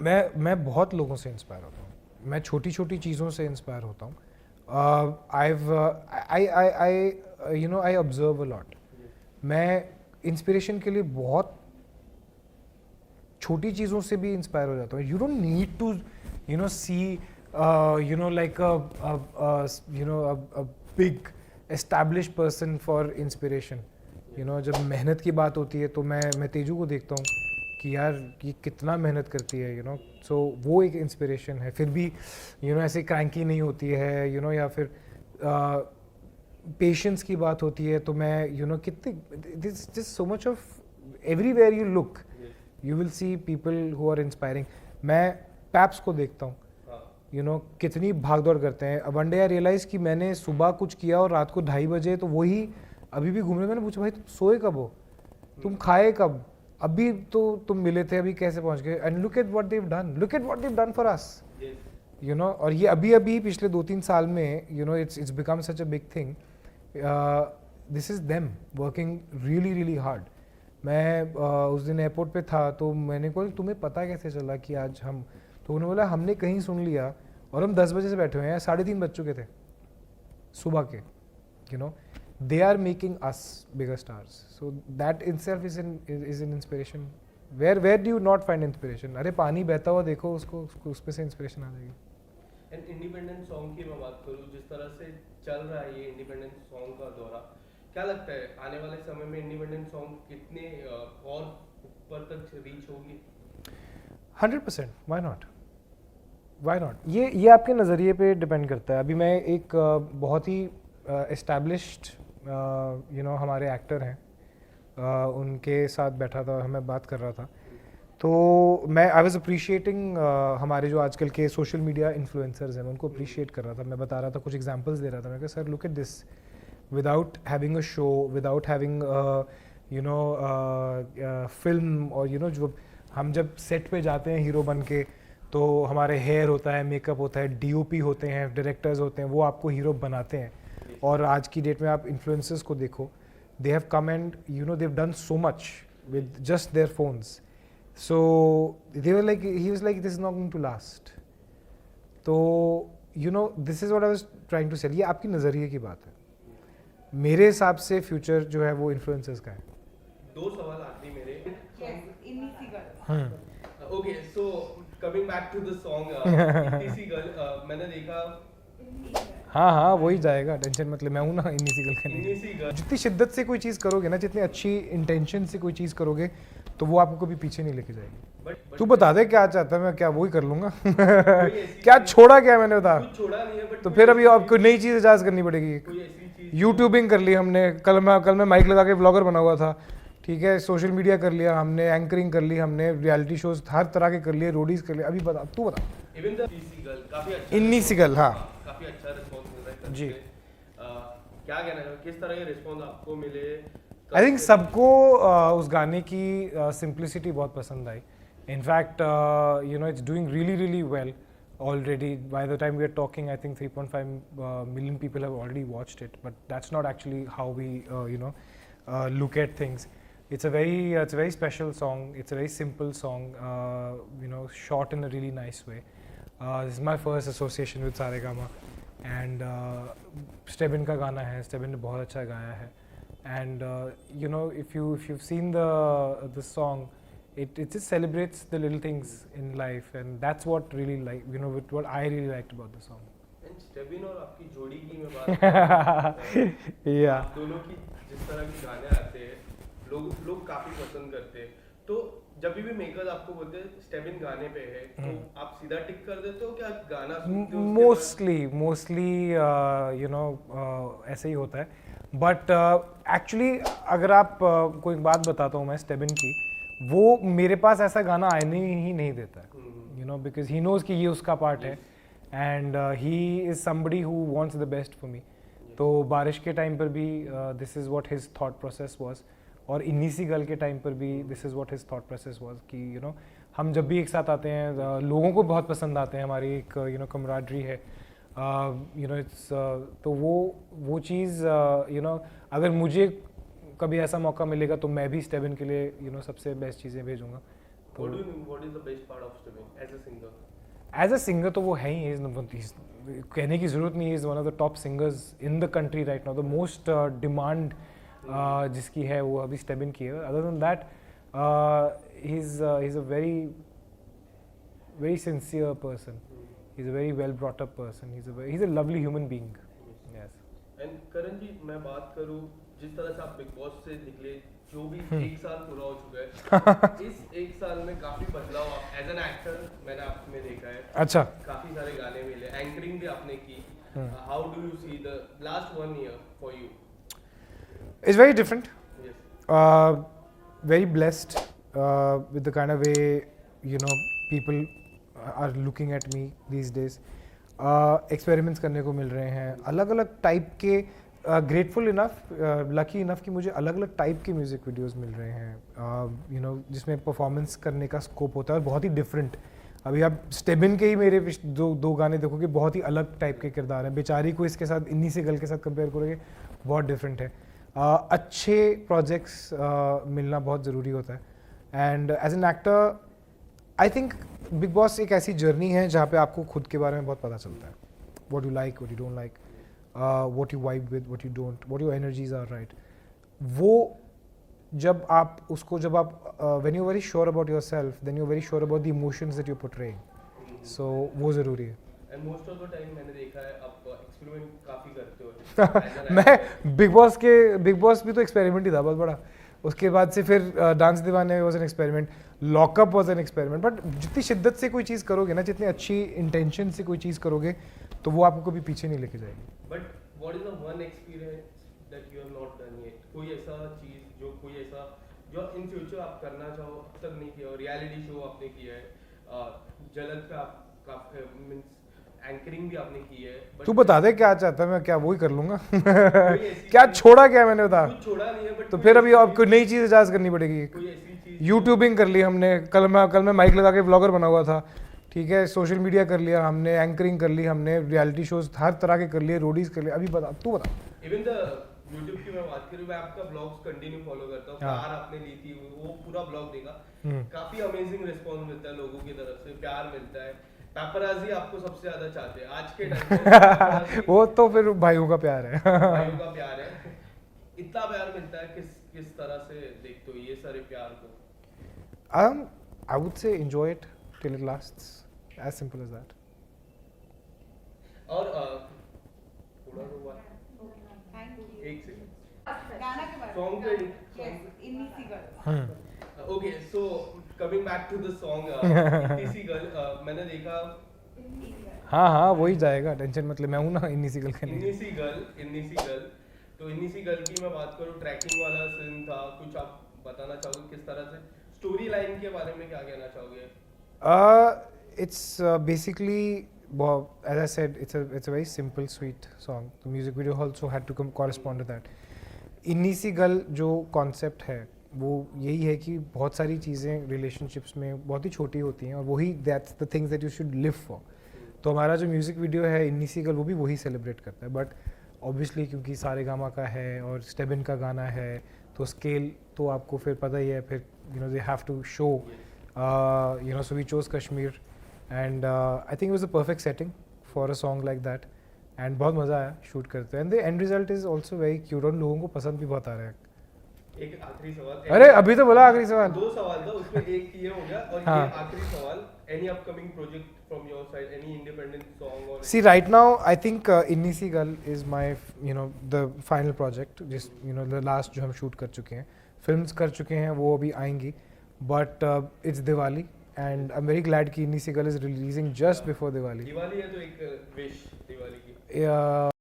मैं बहुत लोगों से इंस्पायर होता हूँ, मैं छोटी छोटी चीज़ों से इंस्पायर होता हूँ. I observe a lot. मैं इंस्पिरेशन के लिए बहुत छोटी चीज़ों से भी इंस्पायर हो जाता हूँ. You don't need to see like a big establish person for inspiration. जब मेहनत की बात होती है तो मैं तेजू को देखता हूँ कि यार ये कितना मेहनत करती है. सो वो एक इंस्पिरेशन है. फिर भी ऐसे क्रैंकी नहीं होती है. या फिर पेशेंस की बात होती है तो मैं कितने this so much of everywhere you look you will see people who are inspiring. मैं पैप्स को देखता हूँ, कितनी भाग दौड़ करते हैं. वन डे आई रियलाइज कि मैंने सुबह कुछ किया और रात को 2:30 बजे तो वही अभी भी घूम रहे. मैंने पूछा भाई तुम सोए कब हो, तुम खाए कब, अभी तो तुम मिले थे, अभी कैसे पहुंच गए. And look at what they've done for us. और ये अभी पिछले 2-3 साल में it's become such a big thing. This is them working really really hard. मैं उस दिन एयरपोर्ट पे था तो मैंने कहा तुम्हें पता कैसे चला कि आज हम, तो उन्होंने बोला हमने कहीं सुन लिया और हम 10 बजे से बैठे हुए हैं, 3:30 बज चुके थे सुबह के. they are making us bigger stars, so that itself is an inspiration. where do you not find inspiration? अरे पानी बहता हुआ देखो उसको उसमें से इंस्पिरेशन आ जाएगी. एंड इंडिपेंडेंट सॉन्ग की मैं बात करूँ, जिस तरह से चल रहा है ये इंडिपेंडेंट सॉन्ग का दौरा, क्या लगता है आने वाले समय में इंडिपेंडेंट सॉन्ग कितने और ऊपर तक रीच होगी? 100%. why not? ये आपके नज़रिए पे डिपेंड करता है. अभी मैं एक बहुत ही एस्टैब्लिश्ड हमारे एक्टर हैं, उनके साथ बैठा था, हमें बात कर रहा था तो मैं आई वॉज अप्रिशिएटिंग हमारे जो आजकल के सोशल मीडिया इन्फ्लुएंसर्स हैं मैं उनको अप्रिशिएट कर रहा था. मैं बता रहा था, कुछ एग्जांपल्स दे रहा था. मैं कहा sir look at this, without having a show, without having film, और जो हम जब सेट पे जाते हैं हीरो बन के तो हमारे हेयर होता है, मेकअप होता है, डीओपी होते हैं, डायरेक्टर्स होते हैं, वो आपको हीरो बनाते हैं. और आज की डेट में आप इन्फ्लुएंसर्स को देखो, they have come and they have done so much with just their phones. So they were like, he was like this is not going to last. तो this is what I was trying to sell. ये आपकी नज़रिए की बात है. मेरे हिसाब से फ्यूचर जो है वो इन्फ्लुएंसर्स का है. 2 सवाल आखिरी मेरे. Okay, so coming back to the song इतनी सी गर्ल, मैंने देखा. हाँ वही जाएगा, टेंशन मतलब मैं हूँ ना इन्हीं सी गल करने. जितनी शिद्दत से कोई चीज़ करोगे ना, जितनी अच्छी इंटेंशन से कोई चीज़ करोगे तो वो आपको कभी पीछे नहीं लेके जाएगी. तू बता दे क्या चाहता है, मैं क्या वही कर लूँगा. क्या छोड़ा, क्या मैंने बता, तो फिर अभी आपको नई चीज़ इजाज़ करनी पड़ेगी. यूट्यूबिंग कर ली हमने, कल मैं माइक लगा के ब्लॉगर बना हुआ था, ठीक है. सोशल मीडिया कर लिया हमने, एंकरिंग कर ली हमने, रियलिटी शोज हर तरह के कर लिए, रोडीज कर लिए. अभी बता, तू बता. इन्नी सी गल. हाँ, काफी अच्छा रिस्पांस मिल रहा है जी. क्या कहना है, किस तरह के रिस्पांस आपको मिले? आई थिंक सबको उस गाने की सिंप्लिसिटी बहुत पसंद आई. In fact it's doing really really well already. By the time we are talking, I think 3.5 million people have already watched it, but that's not actually how we look at things. It's a very special song. It's a very simple song, shot in a really nice way. This is my first association with Saregama, and Stebin का गाना है, Stebin ने बहुत अच्छा गाया है. And if you've seen the song, it just celebrates the little things in life, and that's what really what I really liked about the song. And Stebin और आपकी जोड़ी की मैं बात करूँ, yeah, दोनों की जिस तरह के गाने आते हैं, लोग काफी पसंद करते हैं. तो जब भी मेकर्स आपको बोलते हैं स्टेबिन गाने पे है, तो आप सीधा टिक कर देते हो क्या गाना सुनते हो? मोस्टली ऐसे ही होता है. बट एक्चुअली अगर आप कोई बात बताता हूँ मैं स्टेबिन की, वो मेरे पास ऐसा गाना आने ही नहीं देता है, बिकॉज ही नोज कि ये उसका पार्ट है, and he is somebody who wants the best for me. तो बारिश के टाइम पर भी this is what his thought process was, और इन्हीं सी गल के टाइम पर भी this is what his thought process was कि हम जब भी एक साथ आते हैं लोगों को बहुत पसंद आते हैं, हमारी एक कमराडरी है, इट्स तो वो चीज़ अगर मुझे कभी ऐसा मौका मिलेगा तो मैं भी स्टेबिन के लिए सबसे बेस्ट चीज़ें भेजूँगा. What is the best part of Stebbin as a singer? As a singer तो वो है ही, कहने की ज़रूरत नहीं है, is one of the top singers in the country right now, the most demand जिसकी है वो अभी स्टेबिन की है. Other than that he is a very sincere person. He's a very well brought up person. He's a lovely human being. Yes. And करण जी, मैं बात करूँ जिस तरह से आप बिग बॉस से निकले, जो भी एक साल पूरा हो चुका है, इस एक साल में काफी बदलाव एज एन एक्टर मैंने आप में देखा है. अच्छा. काफी सारे गाने मिले, एंकरिंग भी आपने की. How do you see the last 1 year for you? It's very different. Yes. Very blessed with the kind of way, people are looking at me these days. Experiments करने को मिल रहे हैं, अलग अलग टाइप के. ग्रेटफुल इनफ, लकी इनफ कि मुझे अलग अलग टाइप के म्यूज़िक वीडियोस मिल रहे हैं, जिसमें परफॉर्मेंस करने का स्कोप होता है और बहुत ही डिफरेंट. अभी आप स्टेबिन के ही मेरे दो गाने देखोगे, बहुत ही अलग टाइप के किरदार हैं. बेचारी को इसके साथ, इन्नी से गल के साथ कंपेयर करोगे, बहुत डिफरेंट है. अच्छे प्रोजेक्ट्स मिलना बहुत ज़रूरी होता है. And as an actor I think Bigg Boss एक ऐसी जर्नी है जहाँ पे आपको खुद के बारे में बहुत पता चलता है. What you like, what you don't like, what you vibe with, what you don't, what your energies are, right? वो जब आप when you're very sure about yourself, then you're very sure about the emotions that you're portraying. So वो ज़रूरी है. And most of the time मैंने देखा है आप एक्सपेरिमेंट काफी करते हो. मैं बिग बॉस भी तो एक्सपेरिमेंट ही था बहुत बड़ा. उसके बाद से फिर डांस दीवाने was an experiment, lockup was an experiment. But जितनी शिद्दत से कोई चीज़ करोगे ना, जितनी अच्छी इंटेंशन से कोई चीज़ करोगे, तो वो आपको कभी पीछे नहीं लेके जाएगी. But what is the one experience that you have not done yet? कोई ऐसा चीज जो इन फ्यूचर आप करना चाहो, अब तक नहीं किया हो. रियलिटी शो आपने किया है, झलक पे आप मींस एंकरिंग भी आपने की है. तू बता दे क्या चाहता है, मैं क्या वही कर लूंगा. क्या छोड़ा, क्या मैंने बता. कुछ छोड़ा नहीं है, बट तो फिर अभी आपको नई चीज़ इजाज़ करनी पड़ेगी. कोई ऐसी चीज. यूट्यूबिंग कर ली हमने, कल मैं माइक लगा के ब्लॉगर बना हुआ था. ठीक है, सोशल मीडिया कर लिया हमने, एंकरिंग कर ली हमने, रियलिटी शोज हर तरह के कर लिए, रोडीज कर लिए. अभी बता, तू बता. इवन द यूट्यूब की मैं बात करूं, मैं आपका ब्लॉग्स कंटिन्यू फॉलो करता हूं. कार आपने ली थी, वो पूरा ब्लॉग देखा. काफी अमेजिंग रिस्पांस मिलता है लोगों की तरफ से, प्यार मिलता है. पेपराजी आपको सबसे ज्यादा चाहते हैं आज के टाइम पे. वो तो फिर भाइयों का प्यार है. भाइयों का प्यार है. इतना प्यार मिलता है, किस तरह से देखते हो ये सारे प्यार को? I would say enjoy it till it lasts. As simple as that. और थोड़ा सा हुआ एक सेकंड गाना के बारे सॉन्ग पे इन्नी सी girl. Okay, so coming back to the song इतनी सी गर्ल. मैंने देखा हाँ वही जाएगा, टेंशन मतलब मैं हूँ ना इन्नी सी गर्ल के लिए. इन्नी सी गर्ल. तो इन्नी सी गर्ल की मैं बात करूँ, ट्रैकिंग वाला सीन था, कुछ आप बताना चाहोगे किस तरह से? स्टोरी लाइन के बारे में क्या कहना चाहोगे? It's basically, as I said, it's a very simple, sweet song. The music video also had to correspond to that. इन्नी सी गर्ल जो कॉन्सेप्ट है वो यही है कि बहुत सारी चीज़ें रिलेशनशिप्स में बहुत ही छोटी होती हैं, और वही that's the things that you should live for. तो हमारा जो म्यूज़िक वीडियो है इन्नी सी गर्ल, वो भी वही सेलिब्रेट करता है. बट ऑब्वियसली क्योंकि सारेगामा का है और स्टेबिन का गाना है, तो स्केल तो आपको फिर पता ही है. फिर they have to show, so we chose Kashmir. And I think it was a perfect setting for a song like that. And बहुत मज़ा आया शूट करते हैं. And the end result is also very cute और लोगों को पसंद भी बहुत आ रहा है. एक आखिरी सवाल. अरे अभी तो बोला आखिरी सवाल. 2 सवाल था, उसमें एक ये हो गया और हाँ. ये आखिरी सवाल. Any upcoming project from your side, any independent song or? See, right now I think Inni Si Gal is my the final project. Just the last जो हम शूट कर चुके हैं, फिल्म्स कर चुके हैं, वो अभी आएंगी. But it's Diwali. And I'm very glad कि Inni Si Gal is releasing just before Diwali. Diwali है तो एक विश दिवाली की. Yeah.